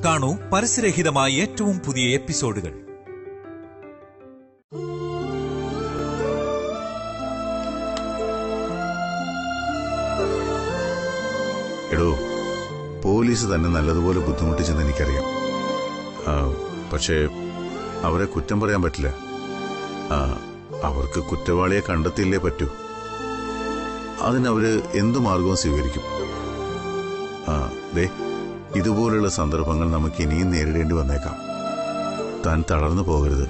കാണൂ പരസ്യരഹിതമായ ഏറ്റവും പുതിയ എപ്പിസോഡുകൾ. എടോ, പോലീസ് തന്നെ നല്ലതുപോലെ ബുദ്ധിമുട്ടിച്ചെന്ന് എനിക്കറിയാം. പക്ഷേ അവരെ കുറ്റം പറയാൻ പറ്റില്ല. അവർക്ക് കുറ്റവാളിയെ കണ്ടെത്തിയില്ലേ പറ്റൂ. അതിനവര് എന്തു മാർഗവും സ്വീകരിക്കും. ഇതുപോലുള്ള സന്ദർഭങ്ങൾ നമുക്ക് ഇനിയും നേരിടേണ്ടി വന്നേക്കാം. താൻ തളർന്നു പോകരുത്.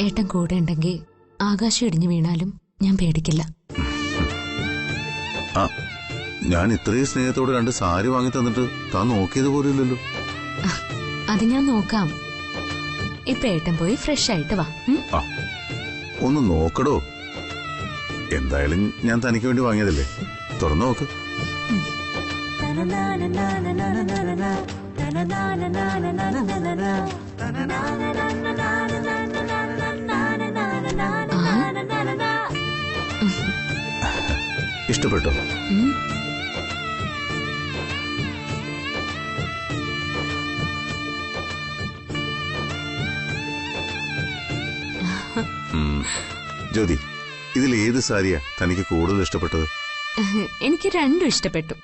ഏട്ടൻ കൂടെ ഉണ്ടെങ്കിൽ ആകാശം ഇടിഞ്ഞു വീണാലും ഞാൻ പേടിക്കില്ല. ഞാൻ ഇത്രയും സ്നേഹത്തോടെ 2 സാരി വാങ്ങി തന്നിട്ട് താൻ നോക്കിയത് പോലില്ലല്ലോ. അത് ഞാൻ നോക്കാം. ഇപ്പൊ ഏട്ടൻ പോയി ഫ്രഷ് ആയിട്ട് വാ. ഒന്ന് നോക്കടോ. എന്തായാലും ഞാൻ തനിക്ക് വേണ്ടി വാങ്ങിയതല്ലേ, തുറന്നു നോക്ക്. ഇഷ്ടപ്പെട്ടോ? ജ്യോതി, ഇതിൽ ഏത് സാരിയാ തനിക്ക് കൂടുതൽ ഇഷ്ടപ്പെട്ടത്? എനിക്ക് രണ്ടും ഇഷ്ടപ്പെട്ടു.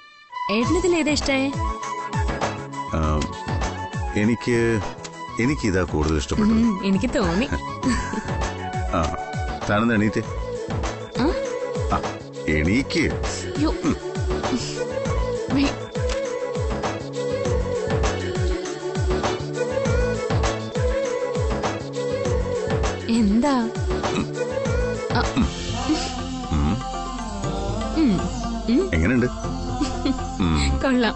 ഏട്ടനതിൽ ഏതാ ഇഷ്ടായേ? എനിക്കിതാ കൂടുതൽ ഇഷ്ടപ്പെട്ടത്. എനിക്ക് തോന്നി. താനെന്ന് എണീറ്റേ. എണീക്ക്. എന്താ? എങ്ങനെയുണ്ട്? കൊള്ളാം,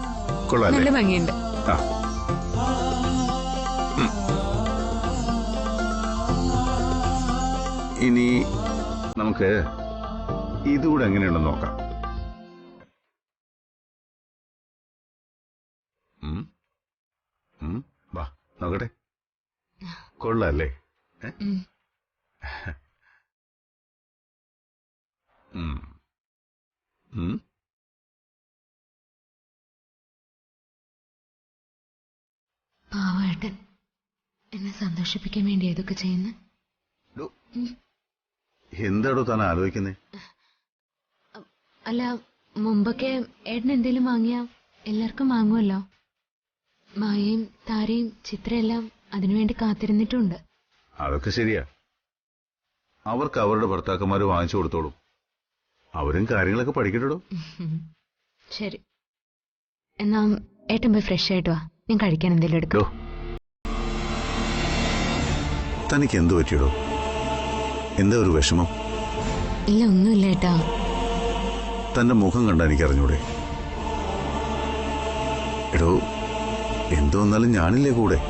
നല്ല ഭംഗിയുണ്ട്. ഇനി നമുക്ക് ഇതുകൂടെ എങ്ങനെയുണ്ടെന്ന് നോക്കാം. വാ നോക്കട്ടെ. കൊള്ളാല്ലേ? പാവേട്ടൻ എന്നെ സന്തോഷിപ്പിക്കാൻ വേണ്ടി ഏതൊക്കെ ചെയ്യുന്നു. എന്താടോ താൻ ആലോചിക്കുന്നേ? അല്ല, മുമ്പൊക്കെ ഏട്ടൻ എന്തേലും വാങ്ങിയാ എല്ലാവർക്കും വാങ്ങുമല്ലോ. മായയും താരയും ചിത്രയെല്ലാം അതിനുവേണ്ടി കാത്തിരുന്നിട്ടുണ്ട്. അതൊക്കെ ശരിയാ. അവർക്ക് അവരുടെ ഭർത്താക്കന്മാര് വാങ്ങിച്ചു കൊടുത്തോളും. അവരും കാര്യങ്ങളൊക്കെ പഠിക്കട്ടോ. ശരി, എന്നാ ഏട്ടൻ പോയി ഫ്രഷ് ആയിട്ട് വാ. ഞാൻ കഴിക്കാൻ എന്തെങ്കിലും എടുക്കോ? തനിക്ക് എന്തു പറ്റിയടോ? എന്താ ഒരു വിഷമം? ഇല്ല, ഒന്നുമില്ല ഏട്ടാ. തന്റെ മുഖം കണ്ട എനിക്കറിഞ്ഞൂടെ? എടോ, എന്തോ വന്നാലും ഞാനില്ലേ കൂടെ.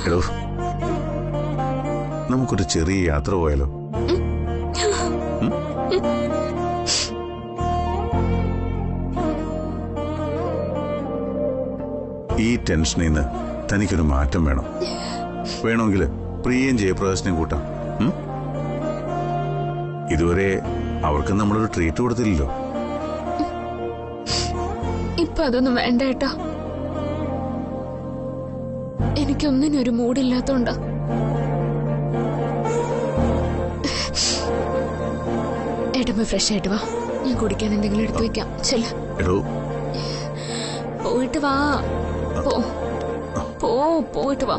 എടോ, നമുക്കൊരു ചെറിയ യാത്ര പോയാലോ? ഈ ടെൻഷനിൽ നിന്ന് തനിക്കൊരു മാറ്റം വേണം. വേണമെങ്കിൽ പ്രിയയും ജയപ്രകാശിനെയും കൂട്ടാം. ഇതുവരെ അവർക്ക് നമ്മളൊരു ട്രീറ്റ് കൊടുത്തില്ലല്ലോ. ഇപ്പൊ അതൊന്നും വേണ്ട ഏട്ടാ. എനിക്കൊന്നിനും ഒരു മൂഡില്ലാത്തോണ്ടാ. ഏട്ടൻ പോയി ഫ്രഷ് ആയിട്ട് വാ. ഞാൻ കുടിക്കാൻ എന്തെങ്കിലും എടുത്തു വെക്കാം. ചെല്ല, പോയിട്ട് വാ. പോയിട്ട് വാ.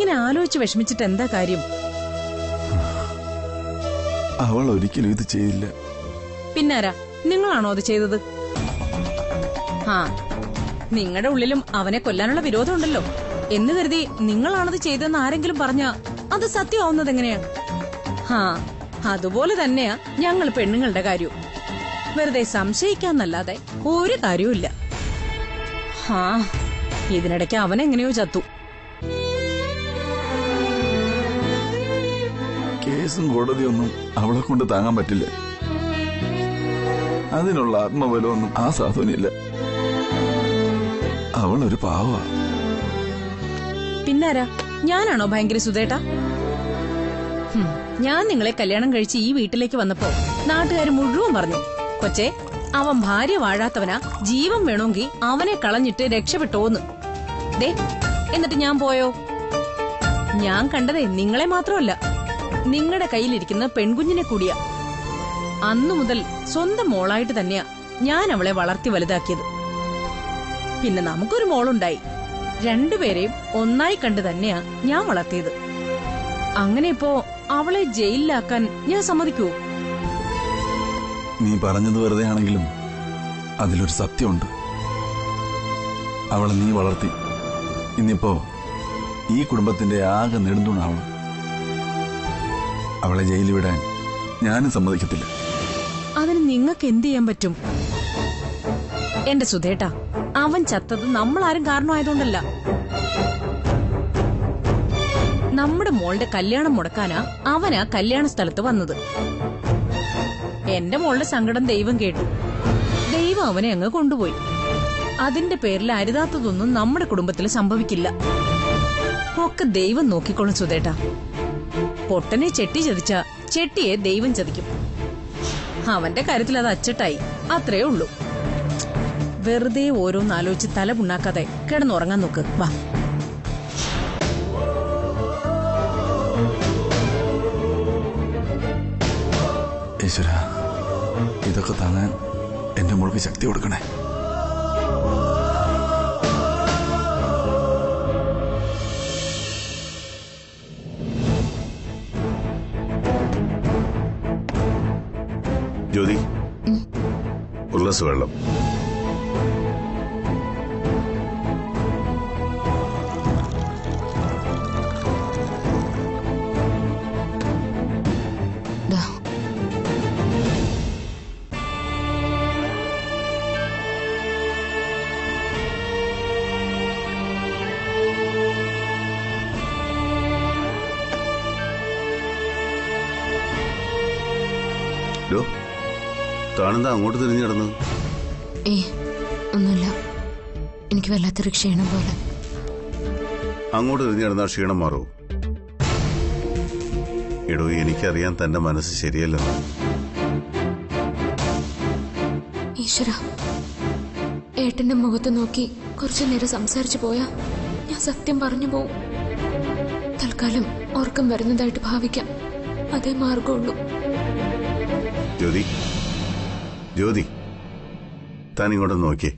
ഇങ്ങനെ ആലോചിച്ച് വിഷമിച്ചിട്ട് എന്താ കാര്യം? അവൾ ഒരിക്കലും ഇത് ചെയ്യില്ല. പിന്നാരാ, നിങ്ങളാണോ അത് ചെയ്തത്? ആ, നിങ്ങളുടെ ഉള്ളിലും അവനെ കൊല്ലാനുള്ള വിരോധമുണ്ടല്ലോ എന്ന് കരുതി നിങ്ങളാണത് ചെയ്തതെന്ന് ആരെങ്കിലും പറഞ്ഞാ അത് സത്യമാവുന്നത് എങ്ങനെയാ? ആ, അതുപോലെ തന്നെയാ ഞങ്ങൾ പെണ്ണുങ്ങളുടെ കാര്യവും. വെറുതെ സംശയിക്കാന്നല്ലാതെ ഒരു കാര്യവുമില്ല. ആ, ഇതിനിടയ്ക്ക് അവനെങ്ങനെയോ ചത്തു. കേസും കോടതിയൊന്നും അവളെ കൊണ്ട് താങ്ങാൻ പറ്റില്ല. അതിനുള്ള ആത്മബലമൊന്നും ആ സാധുവിനില്ല. അവളൊരു പാവാ. പിന്നാരാ, ഞാനാണോ ഭയങ്കര സുധേട്ടാ? ഞാൻ നിങ്ങളെ കല്യാണം കഴിച്ച് ഈ വീട്ടിലേക്ക് വന്നപ്പോ നാട്ടുകാർ മുഴുവൻ പറഞ്ഞു, കൊച്ചേ അവൻ ഭാര്യ വാഴാത്തവനാ, ജീവൻ വേണമെങ്കിൽ അവനെ കളഞ്ഞിട്ട് രക്ഷപ്പെട്ടോന്ന്. ദേ, എന്നിട്ട് ഞാൻ പോയോ? ഞാൻ കണ്ടതേ നിങ്ങളെ മാത്രമല്ല, നിങ്ങളുടെ കയ്യിലിരിക്കുന്ന പെൺകുഞ്ഞിനെ കൂടിയാ. അന്നു മുതൽ സ്വന്തം മോളായിട്ട് തന്നെയാ ഞാൻ അവളെ വളർത്തി വലുതാക്കിയത്. പിന്നെ നമുക്കൊരു മോളുണ്ടായി. രണ്ടുപേരെയും ഒന്നായി കണ്ടു തന്നെയാ ഞാൻ വളർത്തിയത്. അങ്ങനെ ഇപ്പോ അവളെ ജയിലിലാക്കാൻ ഞാൻ സമ്മതിക്കൂ? നീ പറഞ്ഞത് വെറുതെ ആണെങ്കിലും അതിലൊരു സത്യമുണ്ട്. അവളെ നീ വളർത്തി. ഇന്നിപ്പോ ഈ കുടുംബത്തിന്റെ ആകെ നെടുന്തൂണാവണം. അവളെ ജയിലിൽ വിടാൻ ഞാനും സമ്മതിക്കത്തില്ല. അതിന് നിങ്ങൾക്ക് എന്ത് ചെയ്യാൻ പറ്റും? എന്റെ സുധേട്ടാ, അവൻ ചത്തത് നമ്മളാരും കാരണമായതുകൊണ്ടല്ല. നമ്മുടെ മോളുടെ കല്യാണം മുടക്കാനാ അവനാ കല്യാണ സ്ഥലത്ത് വന്നത്. എന്റെ മോളുടെ സങ്കടം ദൈവം കേട്ടു. ദൈവം അവനെ അങ്ങ് കൊണ്ടുപോയി. അതിന്റെ പേരിൽ അരുതാത്തതൊന്നും നമ്മുടെ കുടുംബത്തിൽ സംഭവിക്കില്ല. ഒക്കെ ദൈവം നോക്കിക്കോളും സുധേട്ടാ. പൊട്ടനെ ചെട്ടി ചതിച്ച ചെട്ടിയെ ദൈവം ചതിക്കും. അവന്റെ കാര്യത്തിൽ അത് അച്ചട്ടായി, അത്രേ ഉള്ളൂ. വെറുതെ ഓരോന്നാലോചിച്ച് തല പുണ്ണാക്കാതെ കിടന്നുറങ്ങാൻ നോക്ക്. വാ. ഈശ്വര, ഇതൊക്കെ താങ്ങാൻ എന്റെ മോൾക്ക് ശക്തി കൊടുക്കണേ. ജ്യോതി, ഒരു ഗ്ലാസ് വെള്ളം. താനെന്താ അങ്ങോട്ട് തിരിഞ്ഞു കിടന്നത്? ഒന്നുമില്ല, എനിക്ക് വല്ലാത്തൊരു ക്ഷീണം പോലെ. അങ്ങോട്ട് തിരിഞ്ഞു കിടന്നാൽ ക്ഷീണം മാറൂ? എടോ, എനിക്കറിയാൻ തന്റെ മനസ്സ് ശരിയല്ലെന്ന്. ഈശ്വര, ഏട്ടന്റെ മുഖത്ത് നോക്കി കുറച്ചു നേരം സംസാരിച്ചു പോയാ ഞാൻ സത്യം പറഞ്ഞു പോവും. തൽക്കാലം ഓർക്കം വരുന്നതായിട്ട് ഭാവിക്കാം, അതേ മാർഗമുള്ളൂ. ജ്യോതി, ജ്യോതി, താൻ ഇങ്ങോട്ട് നോക്കിയേ.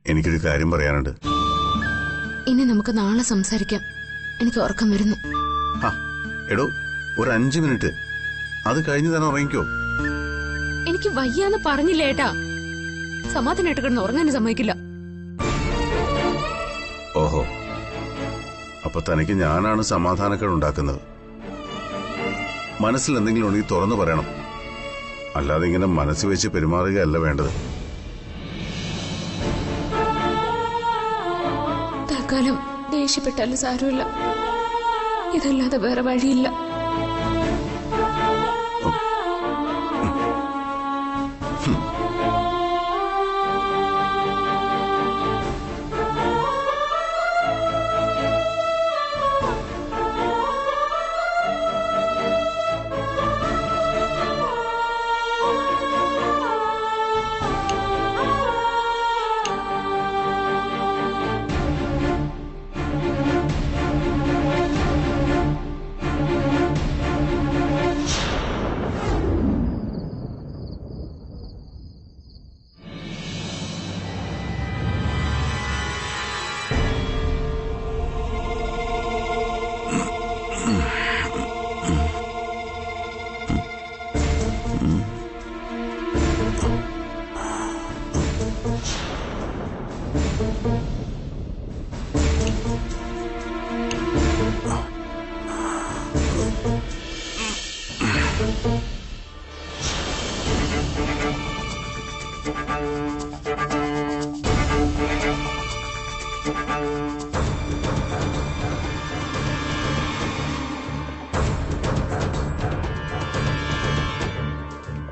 എനിക്കൊരു കാര്യം പറയാനുണ്ട്. ഇനി നമുക്ക് നാളെ സംസാരിക്കാം, എനിക്ക് ഉറക്കം വരുന്നു. എടോ, ഒരു 5 മിനിറ്റ്, അത് കഴിഞ്ഞ് തന്നെ ഉറങ്ങിക്കോ. എനിക്ക് വയ്യാന്ന് പറഞ്ഞില്ല ഏട്ടാ. സമാധാനമായിട്ട് കിടന്ന് ഉറങ്ങാനും സമ്മതിക്കില്ല. ഓഹോ, അപ്പൊ തനിക്ക് ഞാനാണ് സമാധാനക്കേട് ഉണ്ടാക്കുന്നത്. മനസ്സിൽ എന്തെങ്കിലും ഉണ്ടെങ്കിൽ തുറന്നു പറയണം, അല്ലാതെ ഇങ്ങനെ മനസ്സ് വെച്ച് പെരുമാറുകയല്ല വേണ്ടത്. തൽക്കാലം ദേഷ്യപ്പെട്ടാലും സാരമില്ല, ഇതല്ലാതെ വേറെ വഴിയില്ല.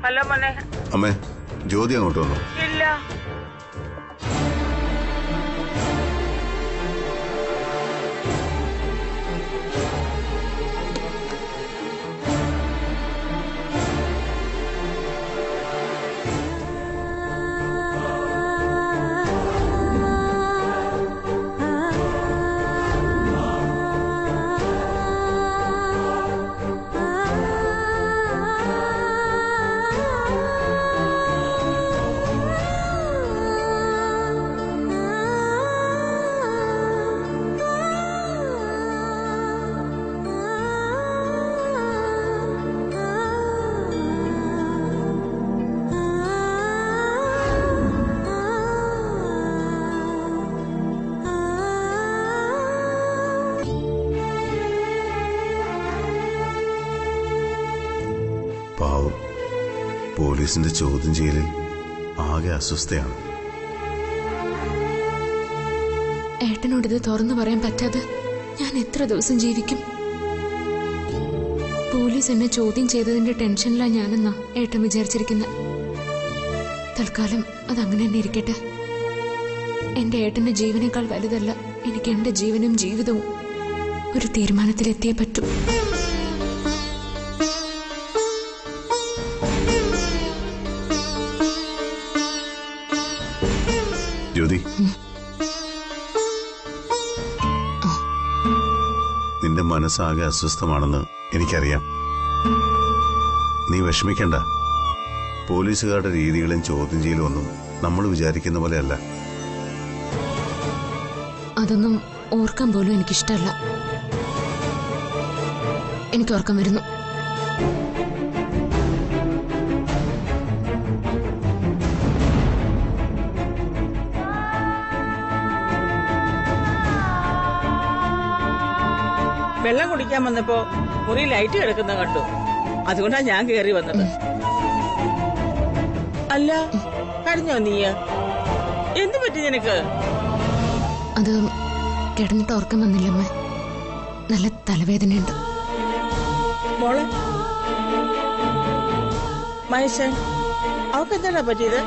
ഹലോ മോനെ. അമ്മേ, ജ്യോതി അങ്ങോട്ട് വന്നു? ഇല്ല. പാവം, പോലീസിന്റെ ചോദ്യം ചെയ്യലിൽ ആകെ അസ്വസ്ഥയാണ്. ഏട്ടനോടിത് തുറന്നു പറയാൻ പറ്റാതെ ഞാൻ എത്ര ദിവസം ജീവിക്കും? പോലീസ് എന്നെ ചോദ്യം ചെയ്തതിന്റെ ടെൻഷനിലാണ് ഞാനെന്നാ ഏട്ടൻ വിചാരിച്ചിരിക്കുന്നത്. തൽക്കാലം അതങ്ങനെ തന്നെ ഇരിക്കട്ടെ. എന്റെ ഏട്ടന്റെ ജീവനേക്കാൾ വലുതല്ല എനിക്ക് എന്റെ ജീവനും ജീവിതവും. ഒരു തീരുമാനത്തിലെത്തിയേ പറ്റൂ. ജ്യോതി, നിന്റെ മനസ്സാകെ അസ്വസ്ഥമാണെന്ന് എനിക്കറിയാം. നീ വിഷമിക്കണ്ട. പോലീസുകാരുടെ രീതികളും ചോദ്യം ചെയ്യലും ഒന്നും നമ്മൾ വിചാരിക്കുന്ന പോലെയല്ല. അതൊന്നും ഓർക്കാൻ പോലും എനിക്കിഷ്ടമല്ല. എനിക്ക് ഓർക്കാൻ വരുന്നു. വെള്ളം കുടിക്കാൻ വന്നപ്പോ മുറി ലൈറ്റ് കിടക്കുന്ന കണ്ടു. അതുകൊണ്ടാ ഞാൻ കേറി വന്നത്. അല്ല, കഴിഞ്ഞോ നീ? എന്ത് പറ്റി നിനക്ക്? അത് കിടന്നിട്ട് ഓർക്കാൻ വന്നില്ലമ്മ. നല്ല തലവേദനയുണ്ട്. മോളെ മഹേശൻ, അവൾക്ക് എന്താടാ പറ്റിയത്?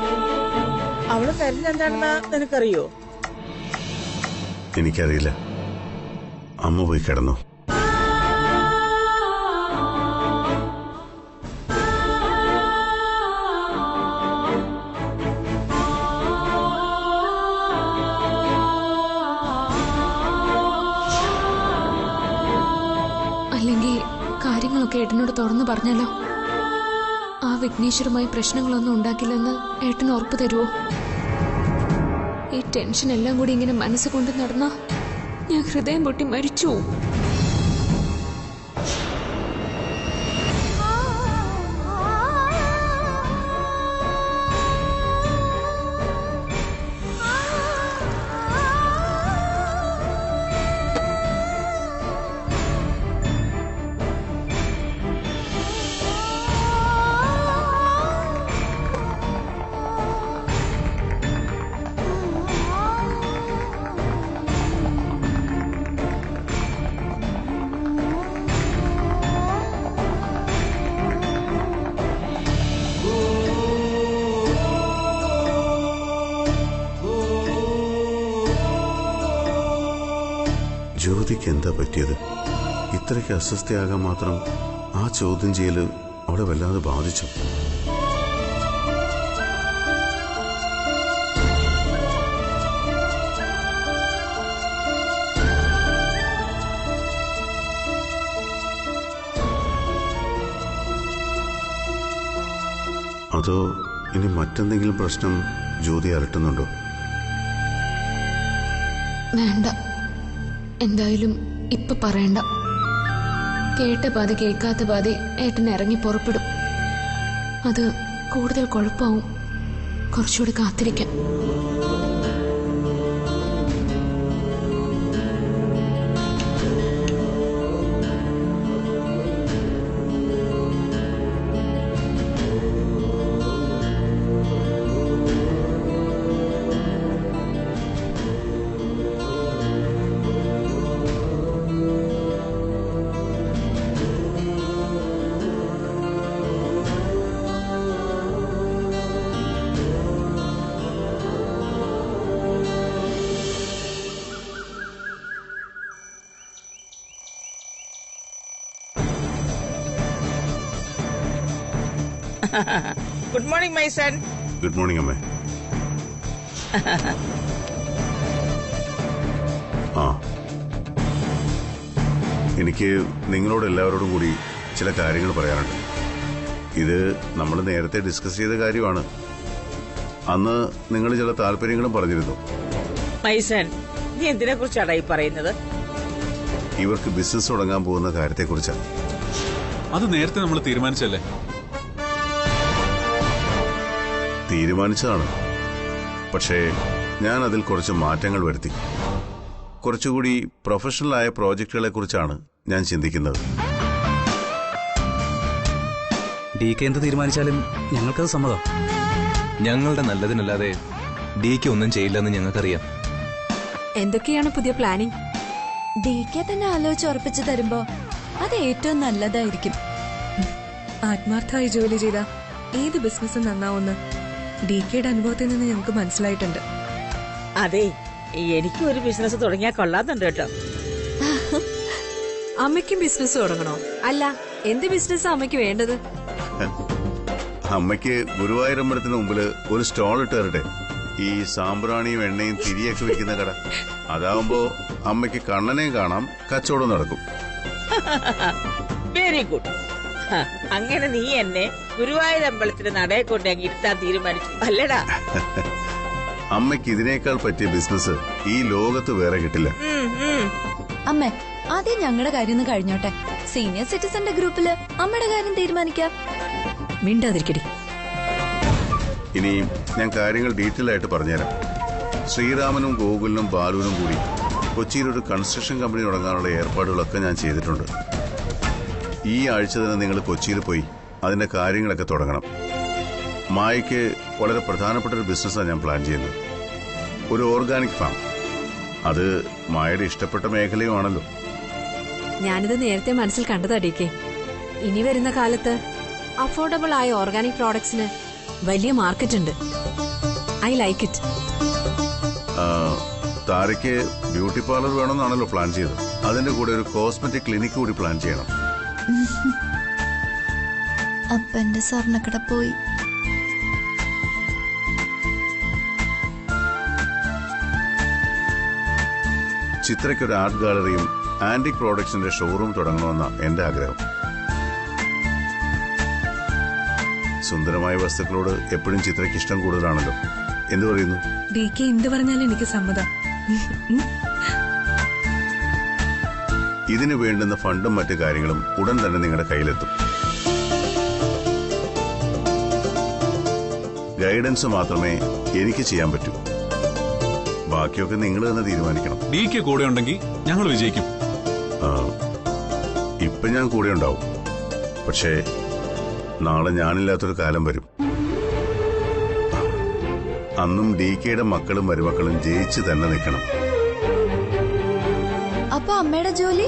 അവള് കരഞ്ഞെന്താണെന്ന് നിനക്കറിയോ? എനിക്കറിയില്ല. അമ്മ പോയി കിടന്നു. അല്ലെങ്കിൽ കാര്യങ്ങളൊക്കെ ഏട്ടനോട് തുറന്നു പറഞ്ഞാലോ? ആ വിഘ്നേശ്വരുമായി പ്രശ്നങ്ങളൊന്നും ഉണ്ടാക്കില്ലെന്ന് ഏട്ടന് ഉറപ്പ് തരുമോ? ഈ ടെൻഷൻ എല്ലാം കൂടി ഇങ്ങനെ മനസ്സുകൊണ്ട് നടന്നാ ഞാൻ ഹൃദയം പൊട്ടി മരിച്ചു. ജ്യോതിക്ക് എന്താ പറ്റിയത്? ഇത്രയ്ക്ക് അസ്വസ്ഥയാകാൻ മാത്രം ആ ചോദ്യം ചെയ്യല് അവളെ വല്ലാതെ ബാധിച്ചു. അതോ ഇനി മറ്റെന്തെങ്കിലും പ്രശ്നം ജ്യോതി അലട്ടുന്നുണ്ടോ? വേണ്ട, എന്തായാലും ഇപ്പൊ പറയണ്ട. കേട്ട പാതി കേൾക്കാത്ത പാതി ഏട്ടൻ ഇറങ്ങി പുറപ്പെടും. അത് കൂടുതൽ കുഴപ്പമാവും. കുറച്ചുകൂടി കാത്തിരിക്കാം. Good morning my son. Good morning അമ്മേ. ആ, എനിക്ക് നിങ്ങളോട് എല്ലാവരോടും കൂടി ചില കാര്യങ്ങൾ പറയാനുണ്ട്. ഇത് നമ്മൾ നേരത്തെ ഡിസ്കസ് ചെയ്ത കാര്യമാണ്. അന്ന് നിങ്ങൾ ചില താല്പര്യങ്ങളും പറഞ്ഞിരുന്നു. മൈ സൺ, നീ എന്തിനെ കുറിച്ചാണ് ഈ പറയുന്നത്? ഇവർക്ക് ബിസിനസ് തുടങ്ങാൻ പോകുന്ന കാര്യത്തെക്കുറിച്ചാണ്. അത് നേരത്തെ നമ്മൾ തീരുമാനിച്ചല്ലേ? തീരുമാനിച്ചതാണ്. പക്ഷേ ഞാൻ അതിൽ കുറച്ച് മാറ്റങ്ങൾ വരുത്തി. കുറച്ചുകൂടി പ്രൊഫഷണലായ പ്രോജക്റ്റുകളെ കുറിച്ചാണ് ഞാൻ ചിന്തിക്കുന്നത്. ഡി കെ എന്ത് തീരുമാനിച്ചാലും ഞങ്ങൾക്കത് സമ്മതം. ഞങ്ങളുടെ നല്ലതിനല്ലാതെ ഡി കെ ഒന്നും ചെയ്യില്ലെന്ന് ഞങ്ങൾക്കറിയാം. എന്തൊക്കെയാണ് പുതിയ പ്ലാനിംഗ്? ഡി കെ തന്നെ ആലോചിച്ച് ഉറപ്പിച്ചു തരുമ്പോ അത് ഏറ്റവും നല്ലതായിരിക്കും. ആത്മാർത്ഥമായി ജോലി ചെയ്ത ഏത് ബിസിനസ് നന്നാവുന്ന ഡി കെയുടെ അനുഭവത്തിൽ നിന്ന് ഞങ്ങൾക്ക് മനസ്സിലായിട്ടുണ്ട്. അതെ, എനിക്കും ഒരു ബിസിനസ് തുടങ്ങിയാൽ കൊള്ളാന്നുണ്ട് കേട്ടോ. അമ്മയ്ക്കും ബിസിനസ് തുടങ്ങണോ? അല്ല, എന്ത് ബിസിനസ് അമ്മയ്ക്ക് വേണ്ടത്? അമ്മയ്ക്ക് ഗുരുവായൂരമ്പലത്തിന് മുമ്പിൽ ഒരു സ്റ്റോൾ ഇട്ട് തരട്ടെ. ഈ സാമ്പ്രാണിയും എണ്ണയും തിരിയൊക്കെ വെക്കുന്ന കട. അതാവുമ്പോ അമ്മയ്ക്ക് കണ്ണനെയും കാണാം, കച്ചവടം നടക്കും. Very good. അങ്ങനെ നീ എന്നെ ഗുരുവായൂരമ്പലത്തിന് നടയെ കൊണ്ട് അങ്ങ് ഇരുത്താൻ തീരുമാനിച്ചു അല്ലടാ? അമ്മയ്ക്ക് ഇതിനേക്കാൾ പറ്റിയ ബിസിനസ് ഈ ലോകത്ത് വേറെ കിട്ടില്ല. അമ്മേ, ആദ്യം ഞങ്ങളുടെ കാര്യം ഒന്ന് കഴിഞ്ഞോട്ടെ. സീനിയർ സിറ്റിസന്റെ ഗ്രൂപ്പില് അമ്മയുടെ കാര്യം തീരുമാനിക്കാം. മിണ്ടാതിരിക്കടി. ഇനി ഞാൻ കാര്യങ്ങൾ ഡീറ്റെയിൽ ആയിട്ട് പറഞ്ഞുതരാം. ശ്രീറാമനും ഗോകുലിനും ബാലുവിനും കൂടി കൊച്ചിയിൽ ഒരു കൺസ്ട്രക്ഷൻ കമ്പനി തുടങ്ങാനുള്ള ഏർപ്പാടുകളൊക്കെ ഞാൻ ചെയ്തിട്ടുണ്ട്. ഈ ആഴ്ച തന്നെ നിങ്ങൾ കൊച്ചിയിൽ പോയി അതിന്റെ കാര്യങ്ങളൊക്കെ തുടങ്ങണം. മായയ്ക്ക് വളരെ പ്രധാനപ്പെട്ട ഒരു ബിസിനസ്സാണ് ഞാൻ പ്ലാൻ ചെയ്യുന്നത്. ഒരു ഓർഗാനിക് ഫാം. അത് മായയുടെ ഇഷ്ടപ്പെട്ട മേഖലയുമാണല്ലോ. ഞാനിത് നേരത്തെ മനസ്സിൽ കണ്ടതാ ഡി കെ. ഇനി വരുന്ന കാലത്ത് അഫോർഡബിൾ ആയ ഓർഗാനിക് പ്രോഡക്ട്സിന് വലിയ മാർക്കറ്റ് ഉണ്ട്. I like it. താരയ്ക്ക് ബ്യൂട്ടി പാർലർ വേണമെന്നാണല്ലോ പ്ലാൻ ചെയ്തത്. അതിന്റെ കൂടെ ഒരു കോസ്മെറ്റിക് ക്ലിനിക് കൂടി പ്ലാൻ ചെയ്യണം. അപ്പന്റെ സ്വർണ്ണക്കട പോയി. ചിത്രയ്ക്കൊരു ആർട്ട് ഗാലറിയും ആന്റിക് പ്രോഡക്ട്സിന്റെ ഷോറൂം തുടങ്ങണമെന്ന എന്റെ ആഗ്രഹം. സുന്ദരമായ വസ്തുക്കളോട് എപ്പോഴും ചിത്രയ്ക്ക് ഇഷ്ടം കൂടുതലാണല്ലോ. എന്തു പറയുന്നു? ഡി കെ എന്ത് പറഞ്ഞാലും എനിക്ക് സമ്മതം. ഇതിനു വേണ്ടുന്ന ഫണ്ടും മറ്റു കാര്യങ്ങളും ഉടൻ തന്നെ നിങ്ങളുടെ കയ്യിലെത്തും. ഗൈഡൻസ് മാത്രമേ എനിക്ക് ചെയ്യാൻ പറ്റൂ. ബാക്കിയൊക്കെ നിങ്ങൾ തന്നെ തീരുമാനിക്കണം. ഡി കെ കൂടെ ഉണ്ടെങ്കിൽ ഞങ്ങൾ വിജയിക്കും. ഇപ്പൊ ഞാൻ കൂടെ ഉണ്ടാവും. പക്ഷേ നാളെ ഞാനില്ലാത്തൊരു കാലം വരും. അന്നും ഡി കെയുടെ മക്കളും മരുമക്കളും ജയിച്ച് തന്നെ നിൽക്കണം. അപ്പൊ അമ്മയുടെ ജോലി?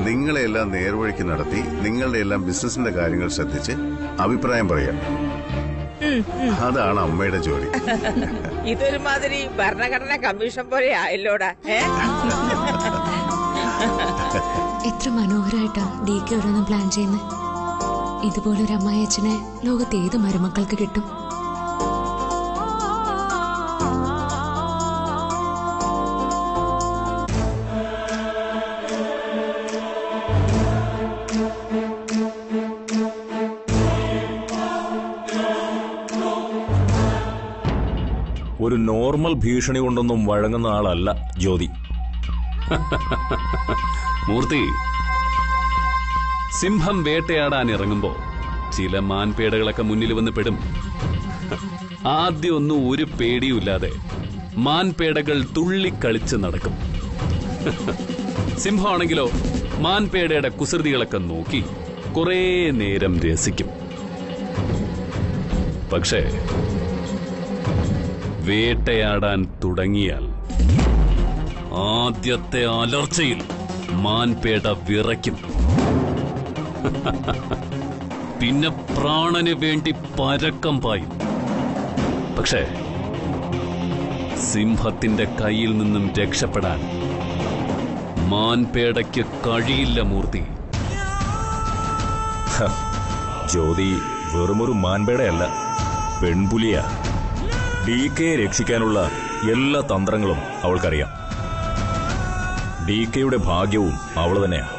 നിങ്ങളെല്ലാം നേർവഴിക്ക് നടത്തി നിങ്ങളുടെ എല്ലാം ബിസിനസിന്റെ കാര്യങ്ങൾ ശ്രദ്ധിച്ച് അഭിപ്രായം പറയാം. അതാണ് അമ്മയുടെ ജോലി. ഇതൊരു മാതിരി ഭരണഘടനാ കമ്മീഷൻ പോലെ ആയല്ലോടാ. എത്ര മനോഹരമായിട്ടാ ഡി കെ ഓരോന്നും പ്ലാൻ ചെയ്യുന്നത്. ഇതുപോലൊരു അമ്മായി അച്ഛനെ ലോകത്ത് ഏത് മരുമക്കൾക്ക് കിട്ടും? ഒരു നോർമൽ ഭീഷണി കൊണ്ടൊന്നും വഴങ്ങുന്ന ആളല്ല ജ്യോതി. മൂർത്തി, സിംഹം വേട്ടയാടാൻ ഇറങ്ങുമ്പോ ചില മാൻപേടകളൊക്കെ മുന്നിൽ വന്ന് പെടും. ആദ്യമൊന്നും ഒരു പേടിയുമില്ലാതെ മാൻപേടകൾ തുള്ളിക്കളിച്ച് നടക്കും. സിംഹമാണെങ്കിലോ മാൻപേടയുടെ കുസൃതികളൊക്കെ നോക്കി കുറേ നേരം രസിക്കും. പക്ഷേ വേട്ടയാടാൻ തുടങ്ങിയാൽ ആദ്യത്തെ അലർച്ചയിൽ മാൻപേട വിറയ്ക്കും. പിന്നെ പ്രാണന് വേണ്ടി പരക്കം പായും. പക്ഷേ സിംഹത്തിന്റെ കയ്യിൽ നിന്നും രക്ഷപ്പെടാൻ മാൻപേടയ്ക്ക് കഴിയില്ല മൂർത്തി. ജ്യോതി വെറുമൊരു മാൻപേടയല്ല, പെൺപുലിയാ. DKയെ രക്ഷിക്കാനുള്ള എല്ലാ തന്ത്രങ്ങളും അവൾക്കറിയാം. DKയുടെ ഭാഗ്യവും അവൾ തന്നെയാ.